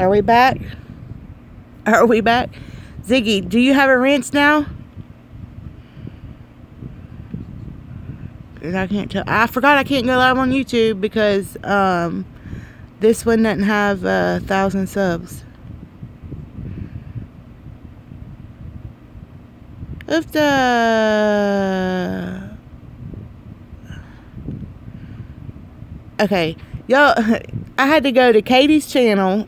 Are we back? Are we back? Ziggy, do you have a wrench now? I can't tell. I forgot I can't go live on YouTube because this one doesn't have 1,000 subs. If the okay, y'all, I had to go to Katie's channel,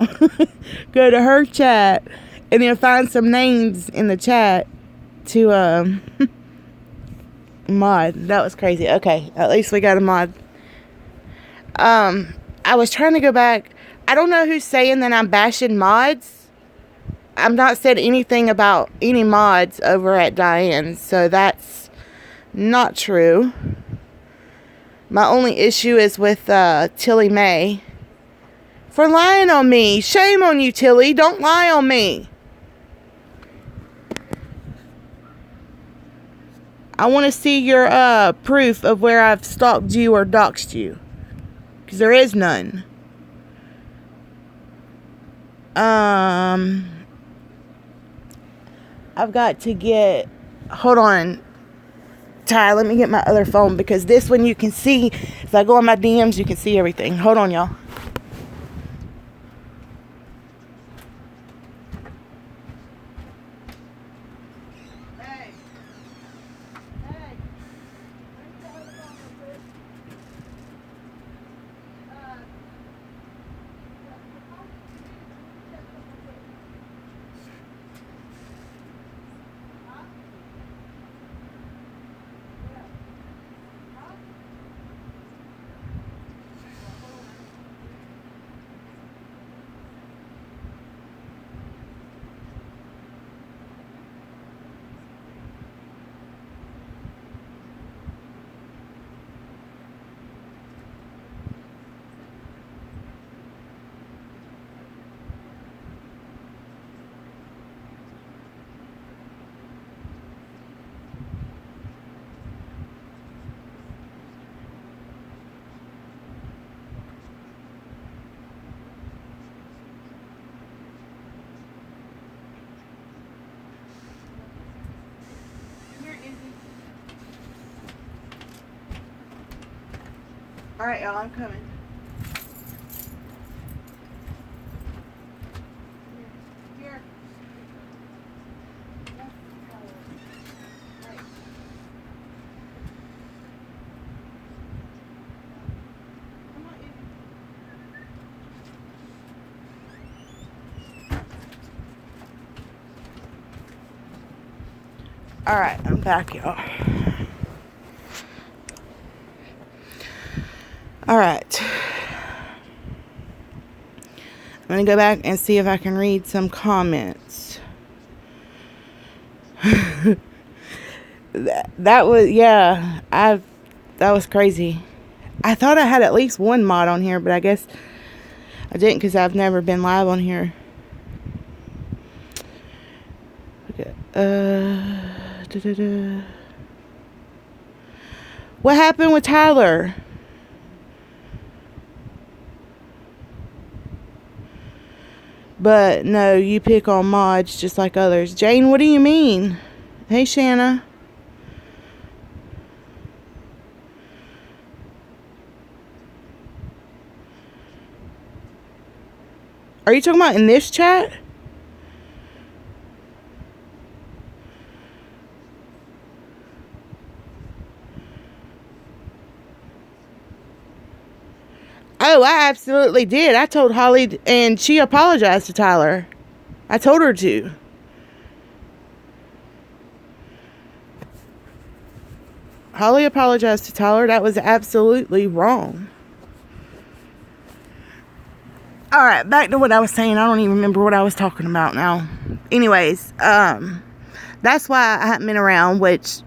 go to her chat, and then find some names in the chat to mod. That was crazy. Okay, at least we got a mod. I was trying to go back. I don't know who's saying that I'm bashing mods. I'm not said anything about any mods over at Diane, so that's not true. My only issue is with Tilly May for lying on me. Shame on you, Tilly. Don't lie on me. I want to see your proof of where I've stalked you or doxed you, because there is none. I've got to get, hold on, Ty, let me get my other phone, because this one you can see, if I go on my DMs, you can see everything. Hold on, y'all. Alright, y'all, I'm coming. Here. Alright, I'm back, y'all. Alright. I'm going to go back and see if I can read some comments. that was, yeah, that was crazy. I thought I had at least one mod on here, but I guess I didn't because I've never been live on here. Okay. What happened with Tyler? But no, you pick on mods just like others. Jane, what do you mean? Hey, Shanna. Are you talking about in this chat? Oh, I absolutely did. I told Holly, and she apologized to Tyler. I told her to. Holly apologized to Tyler. That was absolutely wrong. Alright, back to what I was saying. I don't even remember what I was talking about now. Anyways, that's why I haven't been around, which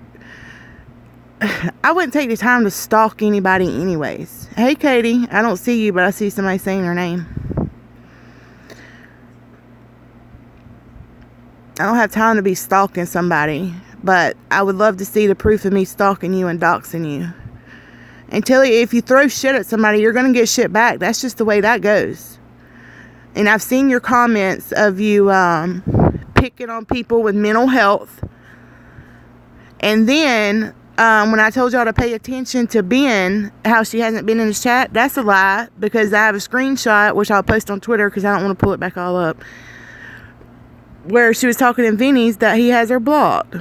I wouldn't take the time to stalk anybody anyways. Hey, Katie. I don't see you, but I see somebody saying her name. I don't have time to be stalking somebody, but I would love to see the proof of me stalking you and doxing you. And tell you, if you throw shit at somebody, you're going to get shit back. That's just the way that goes. And I've seen your comments of you picking on people with mental health. And then when I told y'all to pay attention to Ben, how she hasn't been in the chat, that's a lie, because I have a screenshot, which I'll post on Twitter because I don't want to pull it back all up, where she was talking to Vinny's that he has her blocked.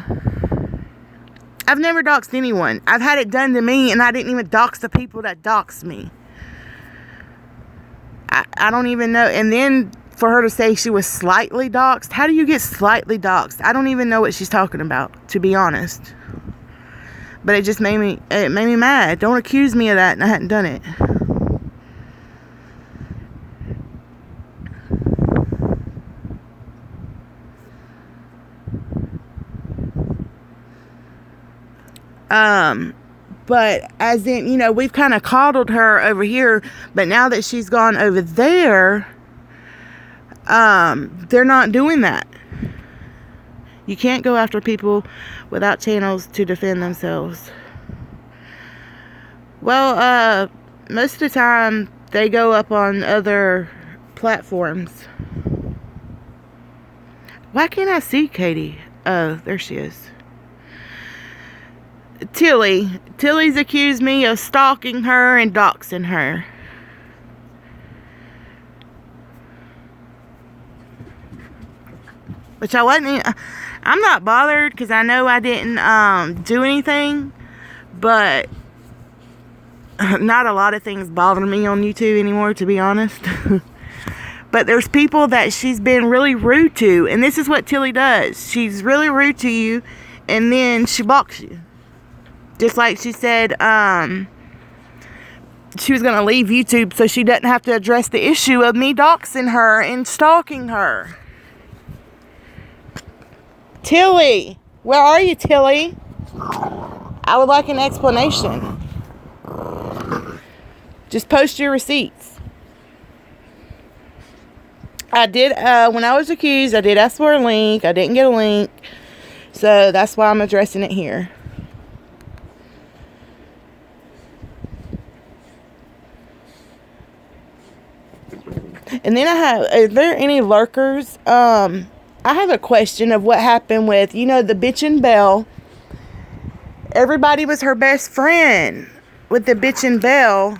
I've never doxed anyone. I've had it done to me, and I didn't even dox the people that doxed me. I don't even know. And then for her to say she was slightly doxed, how do you get slightly doxed? I don't even know what she's talking about, to be honest. But it just made me mad. Don't accuse me of that, and I hadn't done it. But as in, you know, we've kind of coddled her over here, but now that she's gone over there, they're not doing that. You can't go after people without channels to defend themselves. Well, most of the time they go up on other platforms. Why can't I see Katie? Oh, there she is. Tilly's accused me of stalking her and doxing her. Which I wasn't. I'm not bothered because I know I didn't do anything. But not a lot of things bother me on YouTube anymore, to be honest. But there's people that she's been really rude to, and this is what Tilly does. She's really rude to you, and then she blocks you. Just like she said, she was going to leave YouTube so she doesn't have to address the issue of me doxing her and stalking her. Tilly, where are you, Tilly? I would like an explanation. Just post your receipts. I did, when I was accused, I did ask for a link. I didn't get a link. So that's why I'm addressing it here. And then is there any lurkers? I have a question of what happened with, you know, the bitchin' Belle. Everybody was her best friend with the bitchin' Belle.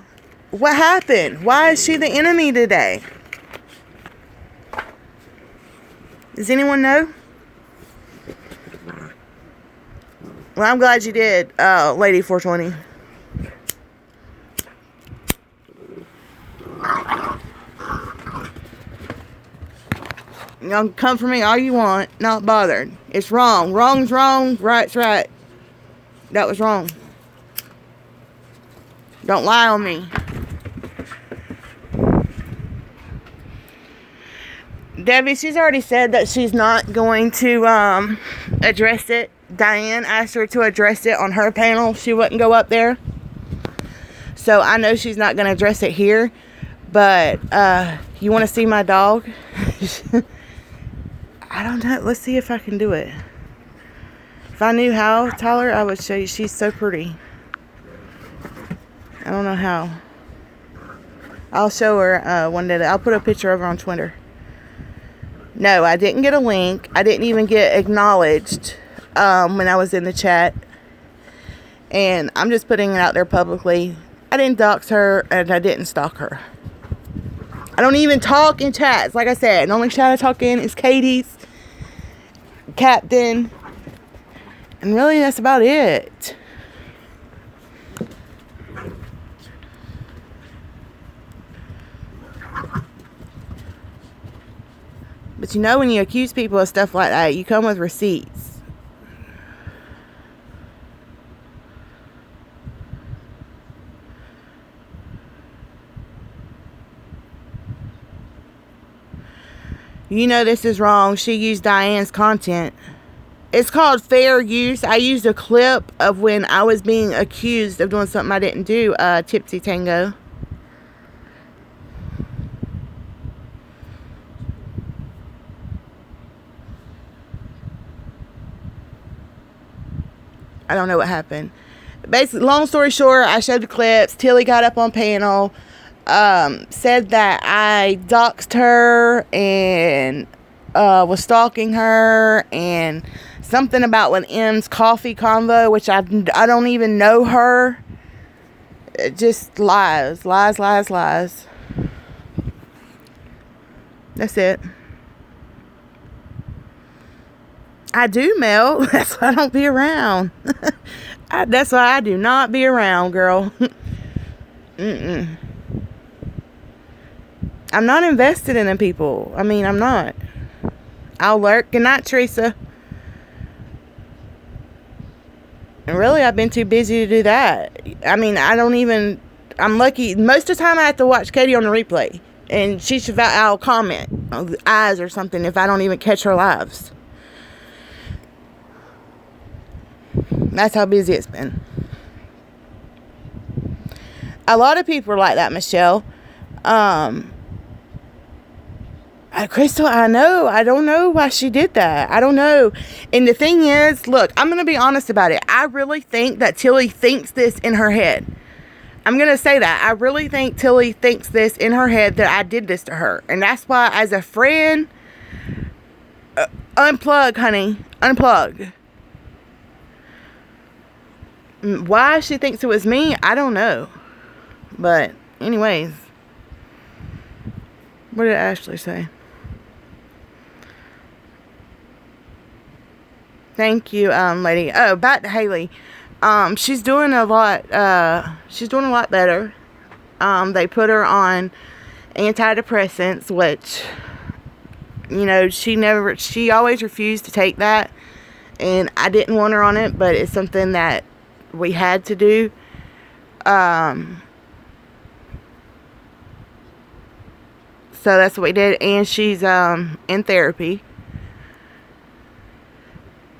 What happened? Why is she the enemy today? Does anyone know? Well, I'm glad you did, Lady 420. You can come for me all you want, not bothered. It's wrong. Wrong's wrong, right's right. That was wrong. Don't lie on me. Debbie, she's already said that she's not going to address it. Diane asked her to address it on her panel. She wouldn't go up there. So I know she's not going to address it here. But you want to see my dog? I don't know. Let's see if I can do it. If I knew how, Tyler, I would show you. She's so pretty. I don't know how. I'll show her one day. I'll put a picture of her on Twitter. No, I didn't get a link. I didn't even get acknowledged when I was in the chat. And I'm just putting it out there publicly. I didn't dox her, and I didn't stalk her. I don't even talk in chats. Like I said, the only chat I talk in is Katie's, Captain, and really that's about it. But you know, when you accuse people of stuff like that, you come with receipts. You know this is wrong. She used Diane's content. It's called fair use. I used a clip of when I was being accused of doing something I didn't do, Tipsy Tango. I don't know what happened. Basically, long story short, I showed the clips. Tilly got up on panel. said that I doxed her and was stalking her, and something about with M's coffee convo, which I don't even know her. It just lies. That's it. I do, Mel. That's why I don't be around. That's why I do not be around, girl. I'm not invested in them people. I mean, I'm not. I'll lurk. Good night, Teresa. And really, I've been too busy to do that. I mean, I'm lucky. Most of the time, I have to watch Katie on the replay. And I'll comment on the eyes or something if I don't even catch her lives. That's how busy it's been. A lot of people are like that, Michelle. Crystal, I know. I don't know why she did that. I don't know. And the thing is, look, I'm going to be honest about it. I really think that Tilly thinks this in her head. I'm going to say that. I really think Tilly thinks this in her head, that I did this to her. And that's why, as a friend, unplug, honey. Unplug. Why she thinks it was me, I don't know. But, anyways. What did Ashley say? Thank you, lady. Oh, back to Haley. She's doing a lot better. They put her on antidepressants, which, you know, she always refused to take that. And I didn't want her on it, but it's something that we had to do. So that's what we did. And she's, in therapy.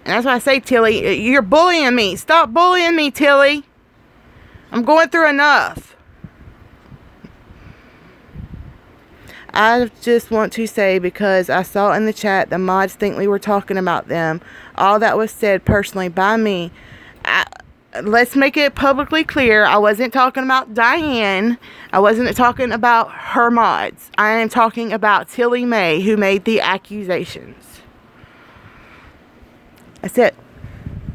And that's why I say, Tilly, you're bullying me. Stop bullying me, Tilly. I'm going through enough. I just want to say, because I saw in the chat the mods think we were talking about them. All that was said personally by me. Let's make it publicly clear. I wasn't talking about Diane. I wasn't talking about her mods. I am talking about Tilly May, who made the accusations. That's it.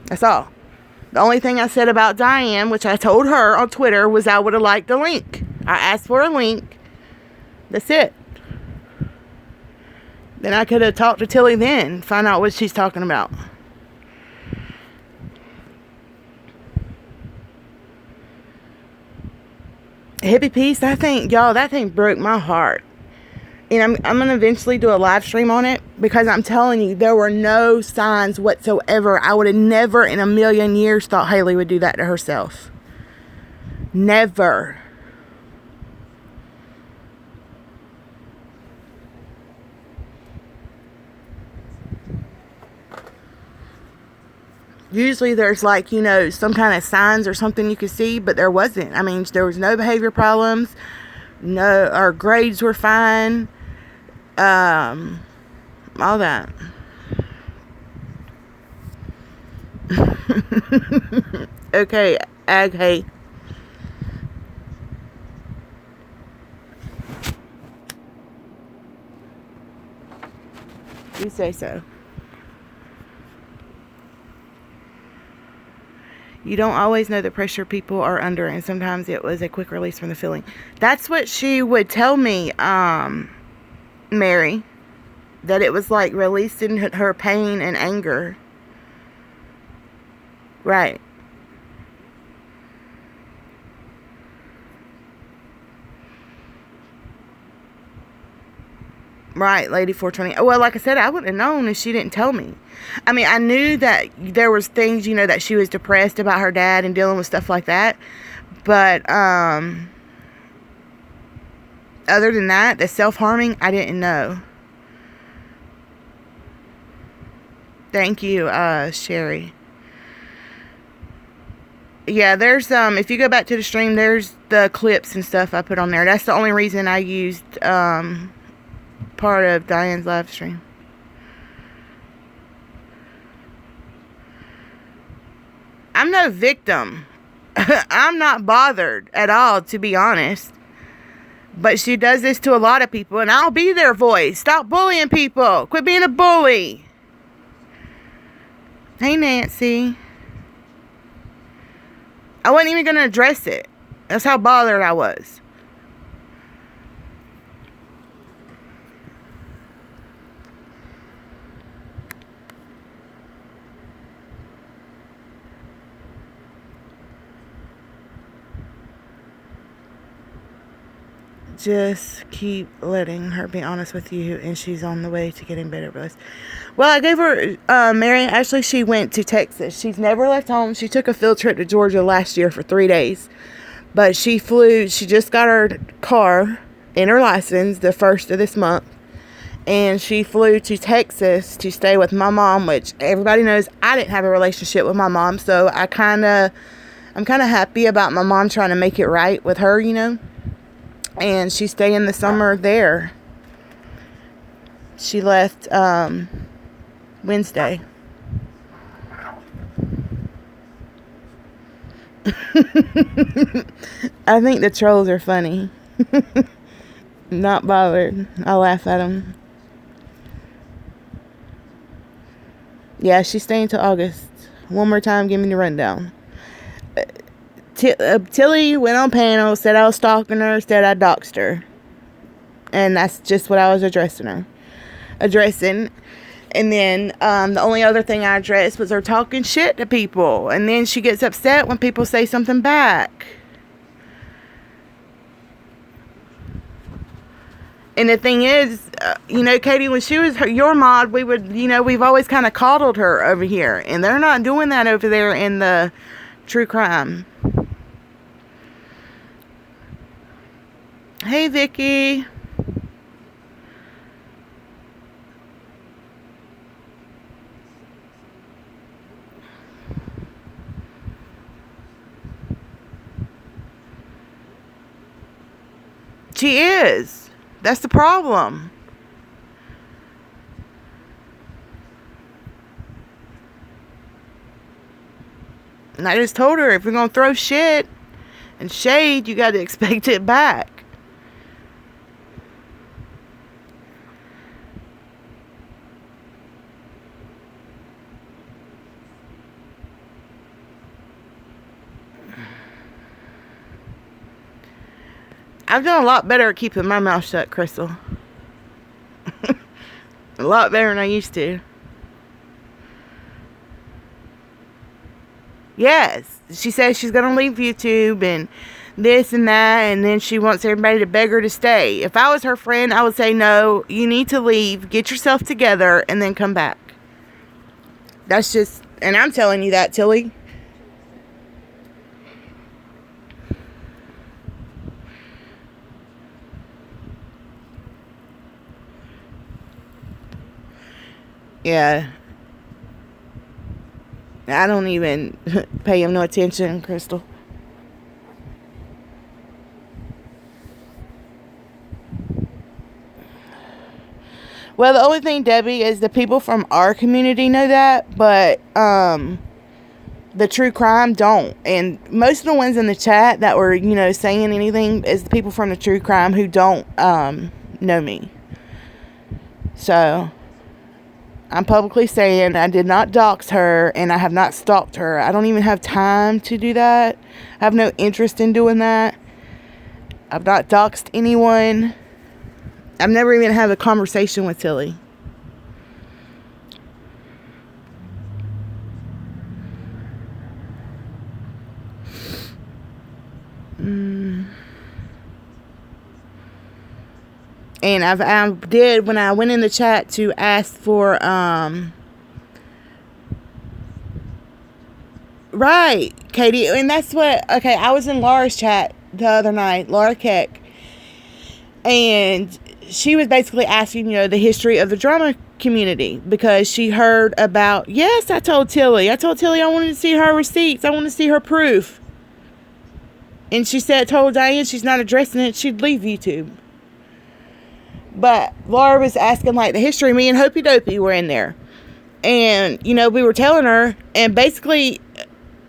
That's all. The only thing I said about Diane, which I told her on Twitter, was I would have liked a link. I asked for a link. That's it. Then I could have talked to Tilly then, find out what she's talking about. Hippie Peace, that thing broke my heart. And I'm going to eventually do a live stream on it, because I'm telling you, there were no signs whatsoever. I would have never in a million years thought Haley would do that to herself. Never. Usually there's like, you know, some kind of signs or something you could see, but there wasn't. I mean, there was no behavior problems. No, our grades were fine. All that. Okay, Ag, hey. You say so. You don't always know the pressure people are under, and sometimes it was a quick release from the feeling. That's what she would tell me, Mary, that it was like releasing her pain and anger. Right. Right, Lady 420. Well, like I said, I wouldn't have known if she didn't tell me. I mean, I knew that there was things, you know, that she was depressed about her dad and dealing with stuff like that. But, other than that, the self-harming, I didn't know. Thank you, Sherry. Yeah, there's, if you go back to the stream, there's the clips and stuff I put on there. That's the only reason I used, part of Diane's live stream. I'm no victim. I'm not bothered at all, to be honest. But she does this to a lot of people, and I'll be their voice. Stop bullying people. Quit being a bully. Hey, Nancy. I wasn't even going to address it. That's how bothered I was. Just keep letting her be honest with you, and she's on the way to getting better with us. Well, I gave her, Mary, actually, she went to Texas. She's never left home. She took a field trip to Georgia last year for 3 days. But she just got her car and her license the 1st of this month. And she flew to Texas to stay with my mom, which everybody knows I didn't have a relationship with my mom. So I'm kind of happy about my mom trying to make it right with her, you know. And she's staying the summer there. She left Wednesday. I think the trolls are funny. Not bothered. I laugh at them. Yeah, she's staying till August. One more time, give me the rundown. Tilly went on panel, said I was stalking her, said I doxed her. And that's just what I was addressing. And then the only other thing I addressed was her talking shit to people. And then she gets upset when people say something back. And the thing is, you know, Katie, when she was your mod, we would, you know, we've always kind of coddled her over here. And they're not doing that over there in the true crime. Hey, Vicky. She is. That's the problem. And I just told her, if you're going to throw shit and shade, you got to expect it back. I've done a lot better at keeping my mouth shut, Crystal. A lot better than I used to. Yes, she says she's going to leave YouTube and this and that, and then she wants everybody to beg her to stay. If I was her friend, I would say, no, you need to leave, get yourself together, and then come back. That's just, and I'm telling you that, Tilly. Yeah. I don't even pay him no attention, Crystal. Well, the only thing, Debbie, is the people from our community know that, but the true crime don't. And most of the ones in the chat that were, you know, saying anything is the people from the true crime who don't know me. So I'm publicly saying I did not dox her, and I have not stalked her. I don't even have time to do that. I have no interest in doing that. I've not doxed anyone. I've never even had a conversation with Tilly. And I did, when I went in the chat to ask for, right, Katie, and that's what, okay, I was in Laura's chat the other night, Laura Keck, and she was basically asking, you know, the history of the drama community, because she heard about, yes, I told Tilly I wanted to see her receipts, I want to see her proof, and she told Diane she's not addressing it, she'd leave YouTube. But Laura was asking, like, the history. Me and Hopey Dopey were in there. And, you know, we were telling her. And basically,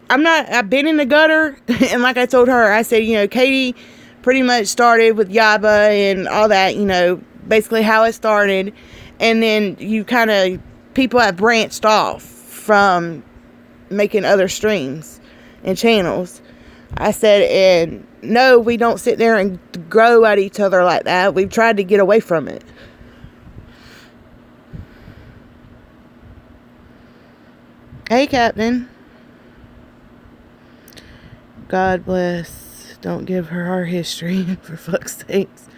I've been in the gutter. And like I told her, I said, you know, Katie pretty much started with Yaba and all that, you know, basically how it started. And then you kind of, people have branched off from making other streams and channels. I said, and no, we don't sit there and grow at each other like that. We've tried to get away from it. Hey, Captain. God bless. Don't give her our history, for fuck's sakes.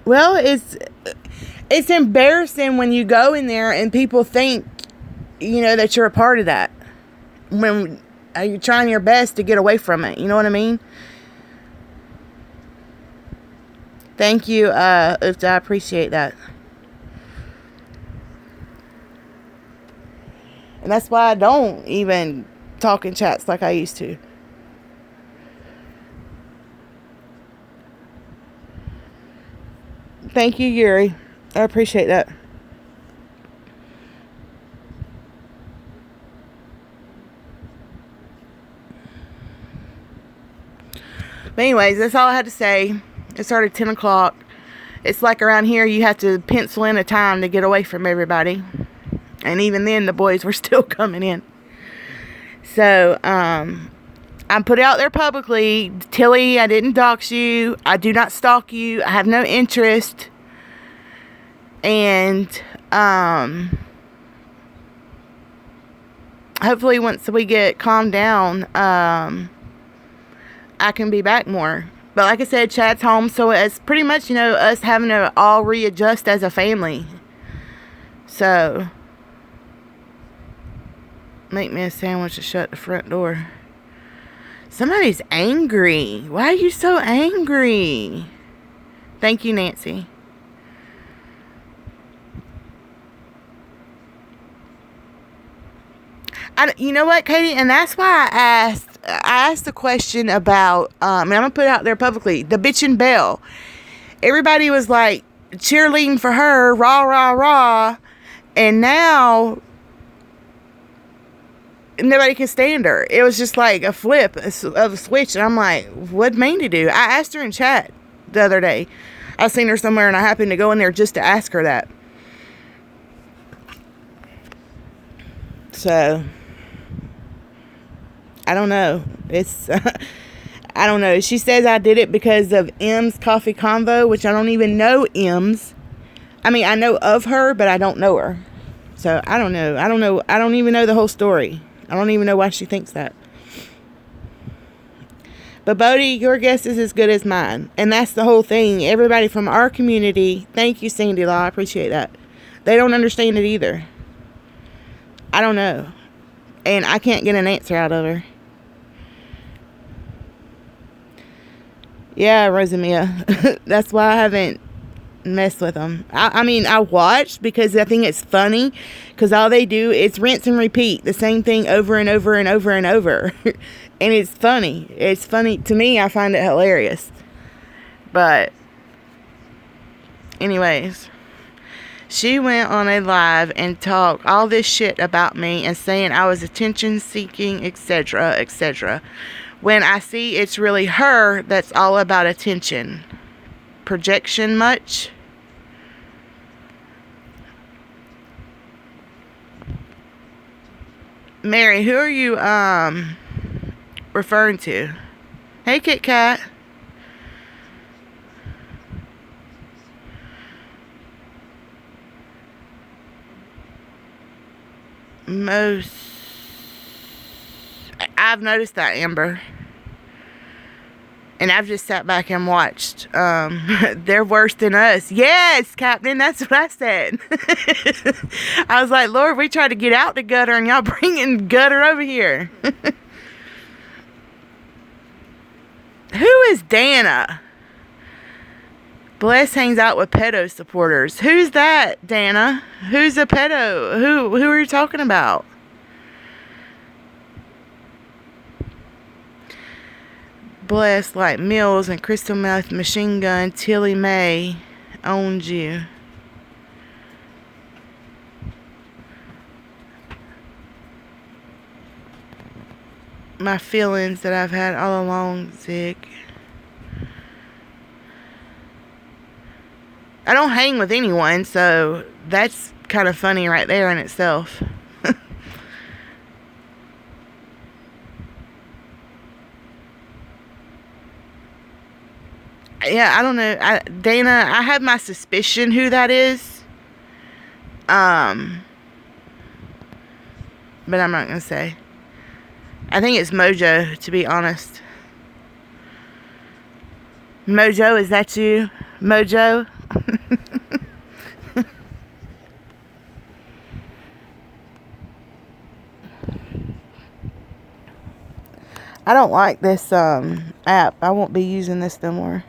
Well, it's embarrassing when you go in there and people think, you know, that you're a part of that. When you're trying your best to get away from it. You know what I mean? Thank you, Ufta. I appreciate that. And that's why I don't even talk in chats like I used to. Thank you, Yuri. I appreciate that. But anyways, that's all I had to say. It started 10 o'clock. It's like around here you have to pencil in a time to get away from everybody. And even then, the boys were still coming in. So, I put it out there publicly. Tilly, I didn't dox you. I do not stalk you. I have no interest. And, hopefully once we get calmed down, I can be back more. But like I said, Chad's home. So it's pretty much, you know, us having to all readjust as a family. So, make me a sandwich to shut the front door. Somebody's angry. Why are you so angry? Thank you, Nancy. You know what, Katie? And that's why I asked the question about, and I'm going to put it out there publicly, the bitchin' Belle. Everybody was like cheerleading for her, rah, rah, rah. And now nobody can stand her. It was just like a flip of a switch. And I'm like, what'd Mandy do? I asked her in chat the other day. I seen her somewhere and I happened to go in there just to ask her that. So, I don't know. It's, I don't know. She says I did it because of M's Coffee Convo, which I don't even know M's. I mean, I know of her, but I don't know her. So, I don't know. I don't even know the whole story. I don't even know why she thinks that. But Bodie, your guess is as good as mine. And that's the whole thing. Everybody from our community, thank you, Sandy Law, I appreciate that. They don't understand it either. I don't know. And I can't get an answer out of her. Yeah, Rosamia. That's why I haven't messed with them. I mean, I watched because I think it's funny. Because all they do is rinse and repeat the same thing over and over and over and over. And it's funny. It's funny. To me, I find it hilarious. But, anyways. She went on a live and talked all this shit about me and saying I was attention seeking, etc., etc. When I see it's really her that's all about attention. Projection much? Mary, who are you referring to? Hey, Kit Kat. I've noticed that, Amber. And I've just sat back and watched. They're worse than us. Yes, Captain, that's what I said. I was like, Lord, we tried to get out the gutter and y'all bringing gutter over here. Who is Dana? Bless hangs out with pedo supporters. Who's that, Dana? Who's a pedo? Who are you talking about? Bless like Mills and Crystal Meth Machine Gun. Tilly May owns you. My feelings that I've had all along, Zig. I don't hang with anyone, so that's kind of funny right there in itself. Yeah, I don't know. Dana, I have my suspicion who that is. But I'm not going to say. I think it's Mojo, to be honest. Mojo, is that you? Mojo? I don't like this app. I won't be using this no more.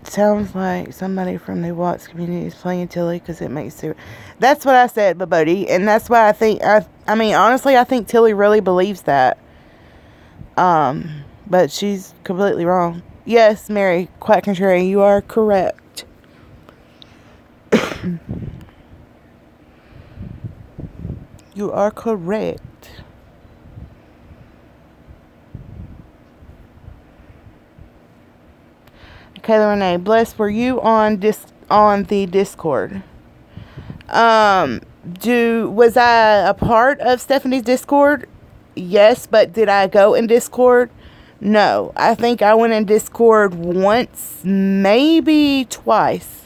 Sounds like somebody from the Watts community is playing Tilly because it makes it. That's what I said, Babody, and that's why I think. I mean, honestly, I think Tilly really believes that. But she's completely wrong. Yes, Mary, quite contrary, you are correct. You are correct. Kayla Renee, bless. Were you on the Discord? Was I a part of Stephanie's Discord? Yes, but did I go in Discord? No. I think I went in Discord once, maybe twice.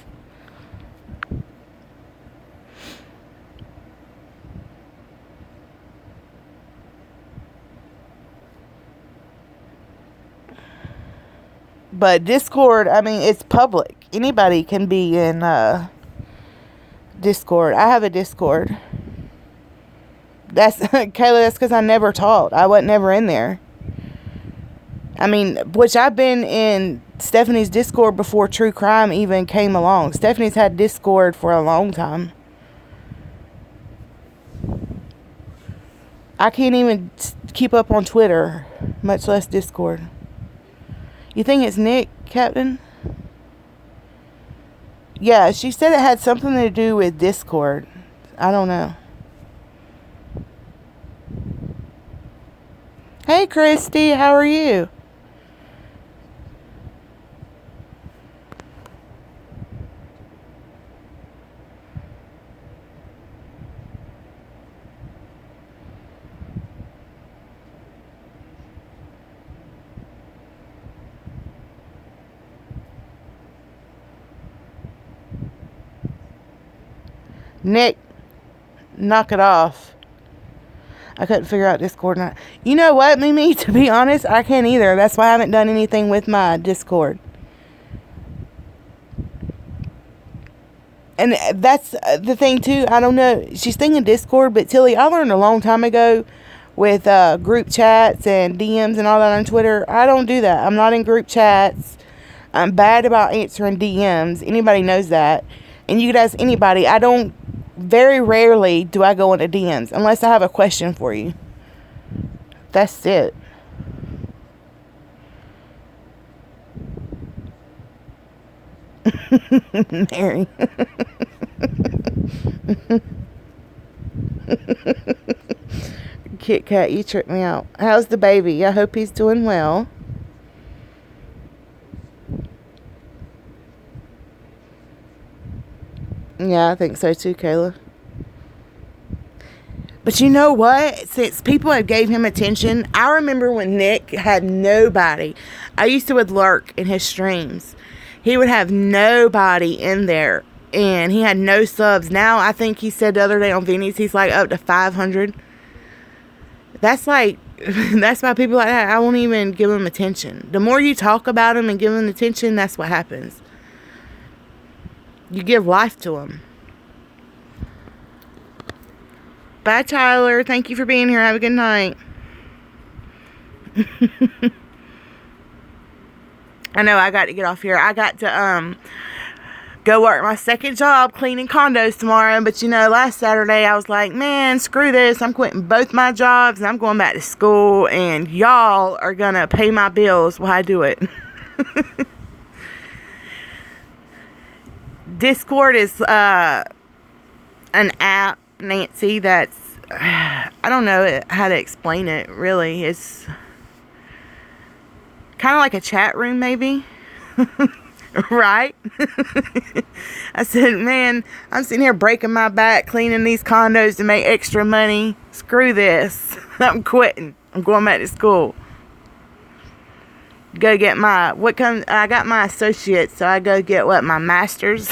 But Discord, I mean, it's public. Anybody can be in Discord. I have a Discord. That's Kayla, that's because I never taught. I wasn't never in there. I mean, which I've been in Stephanie's Discord before True Crime even came along. Stephanie's had Discord for a long time. I can't even keep up on Twitter, much less Discord. You think it's Nick, Captain? Yeah, she said it had something to do with Discord. I don't know. Hey, Christy, how are you? Nick, knock it off. I couldn't figure out Discord. You know what, Mimi? To be honest, I can't either. That's why I haven't done anything with my Discord. And that's the thing, too. I don't know. She's thinking Discord, but Tilly, I learned a long time ago with group chats and DMs and all that on Twitter. I don't do that. I'm not in group chats. I'm bad about answering DMs. Anybody knows that. And you could ask anybody. Very rarely do I go into DMs unless I have a question for you. That's it. Mary. Kit Kat, you tricked me out. How's the baby? I hope he's doing well. Yeah, I think so too, Kayla. But you know what? Since people have gave him attention, I remember when Nick had nobody. I used to would lurk in his streams. He would have nobody in there, and he had no subs. Now, I think he said the other day on Vinny's, he's like up to 500. That's why people like that, I won't even give them attention. The more you talk about them and give them attention, that's what happens. You give life to them. Bye, Tyler. Thank you for being here. Have a good night. I know I got to get off here. I got to go work my second job cleaning condos tomorrow. But you know, last Saturday I was like, man, screw this. I'm quitting both my jobs and I'm going back to school. And y'all are going to pay my bills while I do it. Discord is an app, Nancy, that's, I don't know how to explain it, really. Kind of like a chat room, maybe. Right? I said, man, I'm sitting here breaking my back cleaning these condos to make extra money. Screw this. I'm quitting. I'm going back to school. Go get my, I got my associates, so I go get my master's.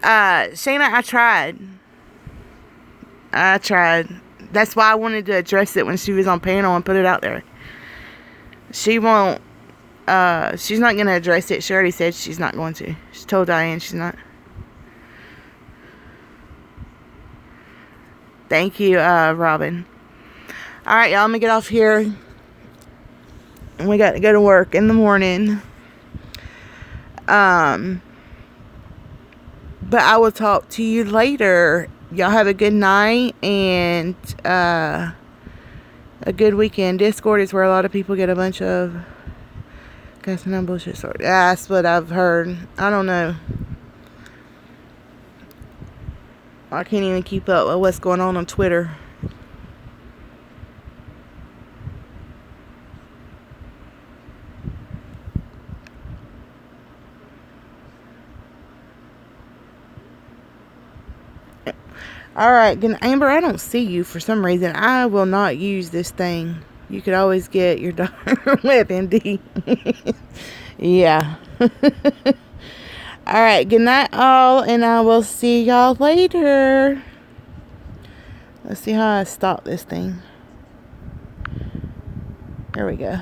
Shayna, I tried. That's why I wanted to address it when she was on panel and put it out there. She won't, she's not going to address it. She already said she's not going to. She told Diane she's not. Thank you, Robin. Alright, y'all, I'm going to get off here. And we got to go to work in the morning. But I will talk to you later. Y'all have a good night and a good weekend. Discord is where a lot of people get a bunch of some bullshit sort. That's what I've heard. I don't know. I can't even keep up with what's going on Twitter. Alright, Amber, I don't see you for some reason. I will not use this thing. You could always get your WebMD. Yeah. Alright, good night all, and I will see y'all later. Let's see how I stop this thing. There we go.